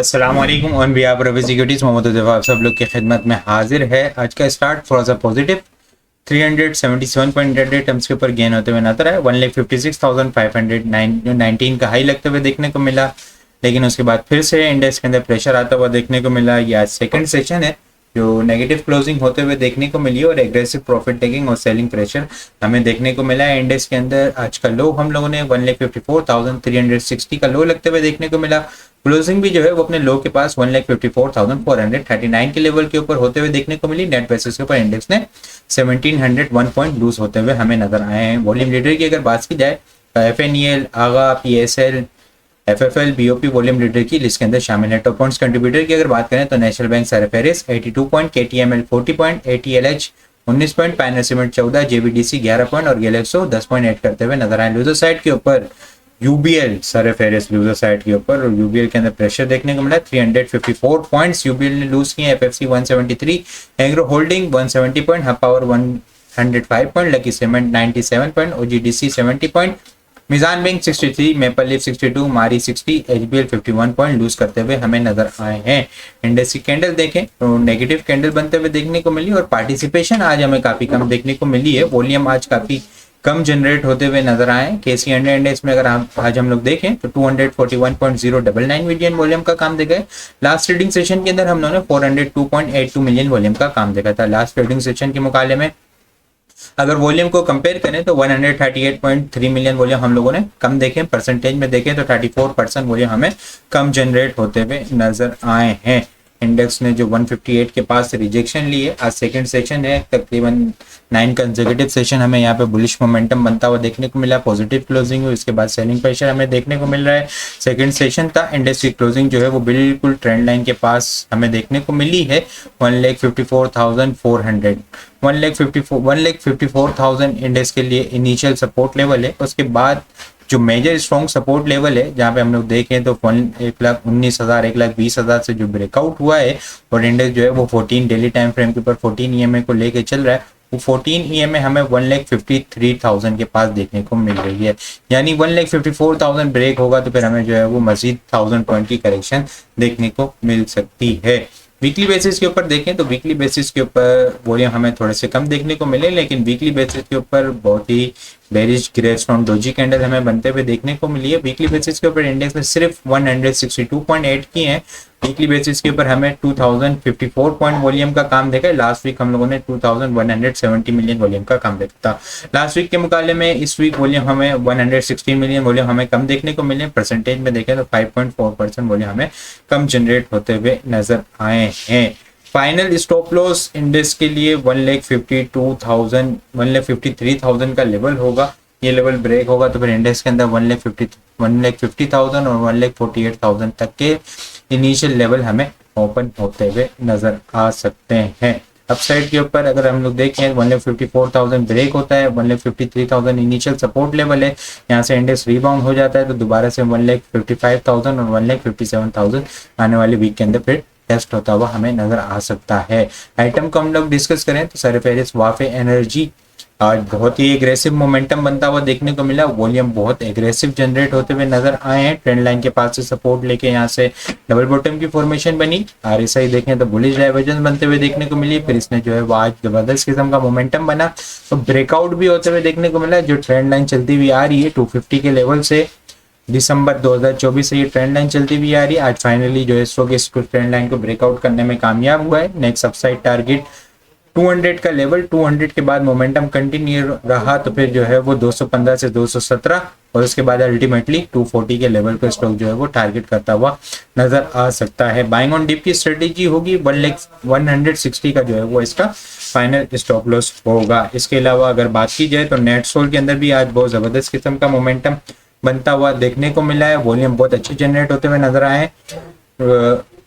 अस्सलाम वालेकुम on behalf of securities Mohammad Uzaifa आप सब लोग की खिदमत में हाजिर है। आज का स्टार्ट थोड़ा सा पॉजिटिव 377.88 टर्म्स के ऊपर गेन होते हुए नजर आए। 1,56,519 का हाई लगते हुए देखने को मिला, लेकिन उसके बाद फिर से इंडेक्स के अंदर प्रेशर आता हुआ देखने को मिला। ये आज सेकंड सेशन है जो नेगेटिव क्लोजिंग होते हुए देखने को मिली और एग्रेसिव प्रॉफिट टेकिंग और सेलिंग प्रेशर हमें देखने को मिला है। इंडेक्स के अंदर आज का लो हम लोगों ने 1,54,360 का लो लगते हुए देखने को मिला। क्लोजिंग भी जो है वो अपने लो के पास 1,54,439 के लेवल के ऊपर होते हुए देखने को मिली। नेट बेसिस के ऊपर इंडेक्स ने 1701 पॉइंट लूज होते हुए हमें नजर आए हैं। वॉल्यूम लीडर की अगर बात की जाए तो FNEL, आगा, PSL, FFL, BOP volume leader की लिस्ट के अंदर शामिल है। टॉप पॉइंट्स कंट्रीब्यूटर की अगर बात करें तो नेशनल बैंक सरफेरिस 82 point, KTML 40 point, ATLH 19 point, panel cement 14, JVDC 11 point और गैलेक्सो 10 पॉइंट ऐड करते हुए नजर आए। लूजर साइड के ऊपर UBL सरफेरिस लूजर साइड के ऊपर UBL के अंदर प्रेशर देखने को मिला। 354 पॉइंट्स UBL ने लूज किए। FFC 173, agro holding 170 point, hub power 105 point, lucky cement 97 point, OGDC 70 point, Meezan bank 63, maple leaf 62, Mari 60, HBL 51 point loose करते हुए हमें नजर आए हैं। इंडेक्स की कैंडल देखें तो नेगेटिव कैंडल बनते हुए देखने को मिली और पार्टिसिपेशन आज हमें काफी कम देखने को मिली है। वॉल्यूम आज काफी कम जनरेट होते हुए नजर आए। KC इंडेक्स में अगर आज हम लोग देखें तो 241.099 मिलियन वॉल्यूम का काम देखा है। लास्ट ट्रेडिंग सेशन के अंदर हम लोगों ने 402.82 मिलियन वॉल्यूम का काम देखा था। लास्ट ट्रेडिंग सेशन के मुकाबले में अगर वॉल्यूम को कंपेयर करें तो 138.3 मिलियन वॉल्यूम हम लोगों ने कम देखे। परसेंटेज में देखें तो 34% वॉल्यूम हमें कम जनरेट होते हुए नजर आए हैं। इंडेक्स ने जो 158 के पास रिजेक्शन ली है, आज सेकंड सेशन है, तकरीबन 9 कंसेक्यूटिव सेशन हमें यहाँ पे बुलिश मोमेंटम बनता हुआ देखने को मिला। पॉजिटिव क्लोजिंग हुई, इसके बाद सेलिंग प्रेशर हमें देखने को मिल रहा है। सेकंड सेशन था, इंडेक्स की क्लोजिंग जो है वो बिल्कुल ट्रेंड लाइन के पास हमें देखने को मिली है। 1,54,400 1,54,000 इंडेक्स के लिए इनिशियल सपोर्ट लेवल है। उसके बाद जो मेजर स्ट्रॉन्ग सपोर्ट लेवल है जहाँ पे हम लोग देखें तो 1,19,000 1,20,000 से जो ब्रेकआउट हुआ है और इंडेक्स जो है वो 14 डेली टाइम फ्रेम के ऊपर 14 EMA को लेके चल रहा है। वो 14 EMA हमें 1,53,000 के पास देखने को मिल रही है, यानी 1,54,000 ब्रेक होगा तो फिर हमें जो है वो मजीद 1000 पॉइंट की करेक्शन देखने को मिल सकती है। वीकली बेसिस के ऊपर देखें तो वीकली बेसिस के ऊपर वॉल्यूम हमें थोड़े से कम देखने को मिले, लेकिन वीकली बेसिस के ऊपर बहुत ही bearish gravestone doji candle हमें बनते हुए देखने को मिली है। वीकली बेसिस के ऊपर इंडेक्स में सिर्फ 162.8 की है। वीकली बेसिस के ऊपर हमें 2054 पॉइंट वॉल्यूम का काम देखा है। लास्ट वीक हम लोगों ने 2170 मिलियन वॉल्यूम का काम देखा था। लास्ट वीक के मुकाबले में इस वीक वॉल्यूम हमें 116 मिलियन वॉल्यूम हमें कम देखने को मिले। परसेंटेज में देखें तो 5.4% वॉल्यूम हमें कम जनरेट होते हुए नजर आए हैं। फाइनल स्टॉप लॉस इंडेक्स के लिए 1,53,000 का लेवल होगा। ये लेवल ब्रेक होगा तो फिर इंडेक्स के अंदर 1,50,000 और 1,48,000 तक के इनिशियल लेवल हमें ओपन होते हुए नजर आ सकते हैं। अपसाइड के ऊपर अगर हम लोग देखें 1,54,000 ब्रेक होता है, 1,53,000 इनिशियल सपोर्ट लेवल है। यहाँ से इंडेक्स रिबाउंड हो जाता है तो दोबारा से 1,55,000 और 1,57,000 आने वाले वीक के अंदर फिर टेस्ट होता हुआ हमें नजर आ सकता है। आइटम को हम लोग डिस्कस करें तो सरफेरिस वाफे एनर्जी आज बहुत ही एग्रेसिव मोमेंटम बनता हुआ देखने को मिला। वॉल्यूम बहुत एग्रेसिव जनरेट होते हुए नजर आए हैं। ट्रेंड लाइन के पास से सपोर्ट लेके यहाँ से डबल बॉटम की फॉर्मेशन बनी। RSI देखें तो बुलिश डाइवर्जेंस बनते हुए देखने को मिली। फिर इसने जो है वो आज जबरदस्त किस्म का मोमेंटम बना तो ब्रेकआउट भी होते हुए देखने को मिला। जो ट्रेंड लाइन चलती हुई आ रही है 250 के लेवल से दिसंबर 2024 से ये ट्रेंड लाइन चलती हुई आ रही है। आज फाइनली जो है इस ट्रेंड लाइन को ब्रेकआउट करने में कामयाब हुआ है। नेक्स्ट अपसाइड टारगेट 200 का लेवल, 200 के बाद मोमेंटम कंटिन्यू रहा तो फिर जो है वो 215 से 217 और उसके बाद अल्टीमेटली 240 के लेवल पे स्टॉक जो है वो टारगेट करता हुआ नजर आ सकता है। बाइंग ऑन डिप की स्ट्रेटेजी होगी। 160 का जो है वो इसका फाइनल स्टॉप लॉस होगा। इसके अलावा अगर बात की जाए तो नेट सोल के अंदर भी आज बहुत जबरदस्त किस्म का मोमेंटम बनता हुआ देखने को मिला है। वॉल्यूम बहुत अच्छी जनरेट होते हुए नजर आए।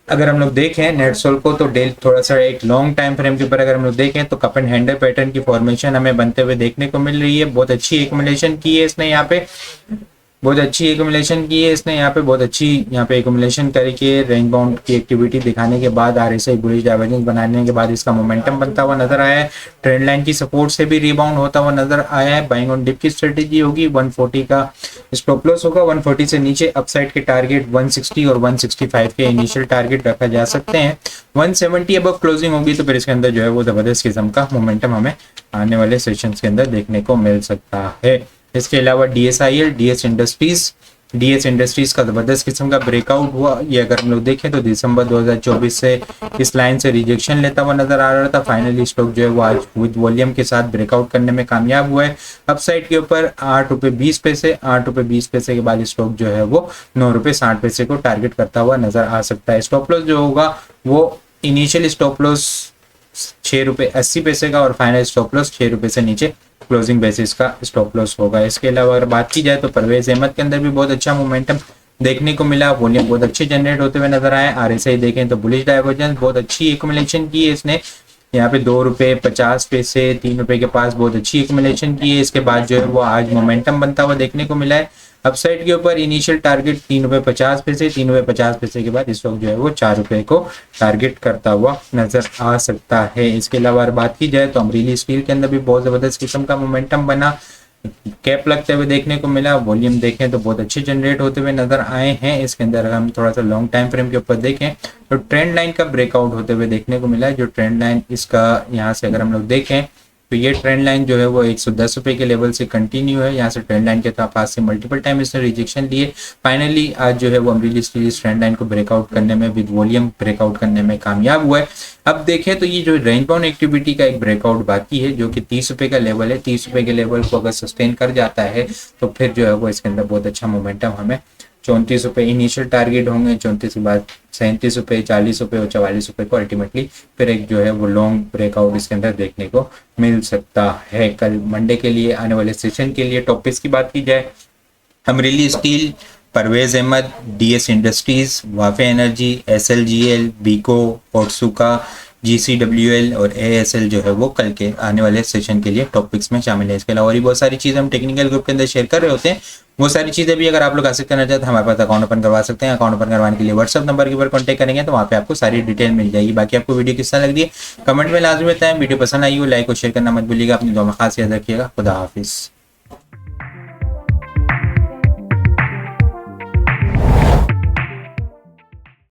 अगर हम लोग देखें नेट सोल को तो डेल थोड़ा सा एक लॉन्ग टाइम फ्रेम के ऊपर अगर हम लोग देखें तो कप एंड हैंडल पैटर्न की फॉर्मेशन हमें बनते हुए देखने को मिल रही है। बहुत अच्छी एक्युमुलेशन की है इसने यहाँ पे। बहुत अच्छी एक्यूमुलेशन की है इसने यहाँ पे, बहुत अच्छी यहाँ पे एक्यूमुलेशन करके रेंज बाउंड की एक्टिविटी दिखाने के बाद RSI बुलिश डाइवर्जेंस बनाने के बाद इसका मोमेंटम बनता हुआ नजर आया है। ट्रेंड लाइन की सपोर्ट से भी रिबाउंड होता हुआ नजर आया है। बाइंग ऑन डिप की स्ट्रेटेजी होगी, 140 का स्टॉप लॉस होगा, 140 से नीचे अपसाइड के टारगेट 160 और 165 के इनिशियल टारगेट रखा जा सकते हैं। 170 अबव क्लोजिंग होगी तो फिर इसके अंदर जो है वो जबरदस्त किस्म का मोमेंटम हमें आने वाले सेशंस के अंदर देखने को मिल सकता है। इसके अलावा DSIL, DS इंडस्ट्रीज का जबरदस्त किस्म का ब्रेकआउट हुआ। ये अगर हम लोग देखें तो दिसंबर 2024 से इस लाइन से रिजेक्शन लेता हुआ नजर आ रहा था। फाइनली स्टॉक जो है वो आज विद वॉल्यूम के साथ ब्रेकआउट करने में कामयाब हुआ है। अपसाइड के ऊपर 8 रुपये 20 पैसे, 8 रुपये 20 पैसे के बाद स्टॉक जो है वो 9 रुपये 60 पैसे को टारगेट करता हुआ नजर आ सकता है। स्टॉप लॉस जो होगा वो इनिशियल स्टॉप लॉस 6 रुपये 80 पैसे का और फाइनल स्टॉप लॉस 6 रुपये से नीचे क्लोजिंग बेसिस का स्टॉप लॉस होगा। इसके अलावा अगर बात की जाए तो परवेज अहमद के अंदर भी बहुत अच्छा मोमेंटम देखने को मिला, वॉल्यूम बहुत अच्छे जनरेट होते हुए नजर आए। RSI देखें तो बुलिश डाइवर्जेंस बहुत अच्छी एक्यूमुलेशन की है इसने, यहाँ पे 2 रुपये 50 पैसे 3 रुपये के पास बहुत अच्छी एक्यूमुलेशन की है। इसके बाद जो है वो आज मोमेंटम बनता हुआ देखने को मिला है। अपसाइड के ऊपर इनिशियल टारगेट 3 रुपये 50 पैसे, 3 रुपये 50 पैसे के बाद स्टॉक जो है वो 4 रुपये को टारगेट करता हुआ नजर आ सकता है। इसके अलावा बात की जाए तो अमरीली स्टील के अंदर भी बहुत जबरदस्त किस्म का मोमेंटम बना, कैप लगते हुए देखने को मिला। वॉल्यूम देखें तो बहुत अच्छे जनरेट होते हुए नजर आए हैं। इसके अंदर अगर हम थोड़ा सा लॉन्ग टाइम फ्रेम के ऊपर देखें तो ट्रेंड लाइन का ब्रेकआउट होते हुए देखने को मिला है। जो ट्रेंड लाइन इसका यहाँ से अगर हम लोग देखें तो ये ट्रेंड लाइन जो है वो 110 रुपये के लेवल से कंटिन्यू है। यहाँ से ट्रेंड लाइन के पास से मल्टीपल टाइम इसने रिजेक्शन लिए। फाइनली आज जो है वो अमरीली स्टील इस ट्रेंड लाइन को ब्रेकआउट करने में विद वॉल्यूम ब्रेकआउट करने में कामयाब हुआ है। अब देखें तो ये जो रेंज बाउंड एक्टिविटी का एक ब्रेकआउट बाकी है जो कि 30 रुपये का लेवल है। 30 रुपये के लेवल को अगर सस्टेन कर जाता है तो फिर जो है वो इसके अंदर बहुत अच्छा मोमेंटम हमें 34 रुपये इनिशियल टारगेट होंगे, 34 के बाद 37 रुपये, 40 रुपये और 44 रुपये को अल्टीमेटली फिर एक जो है वो लॉन्ग ब्रेकआउट इसके अंदर देखने को मिल सकता है। कल मंडे के लिए आने वाले सेशन के लिए टॉपिक्स की बात की जाए, Amreli steel, Parvez Ahmed, DS industries, Wafi energy, SLGL, बीको, ओटसुका, GCWL और ASL जो है वो कल के आने वाले सेशन के लिए टॉपिक्स में शामिल है। इसके अलावा और भी बहुत सारी चीज़ें हम टेक्निकल ग्रुप के अंदर शेयर कर रहे होते हैं। वो सारी चीज़ें भी अगर आप लोग हासिल करना चाहते हैं हमारे पास अकाउंट ओपन करवा सकते हैं। अकाउंट ओपन करवाने के लिए व्हाट्सअप नंबर के ऊपर कॉन्टैक्ट करेंगे तो वहाँ पे आपको सारी डिटेल मिल जाएगी। बाकी आपको वीडियो किस तरह लग रही है कमेंट में लाजमी बताएं। वीडियो पसंद आई हो लाइक और शेयर करना मत भूलिएगा। अपनी दुआ में खास याद रखिएगा। खुदा हाफिज़।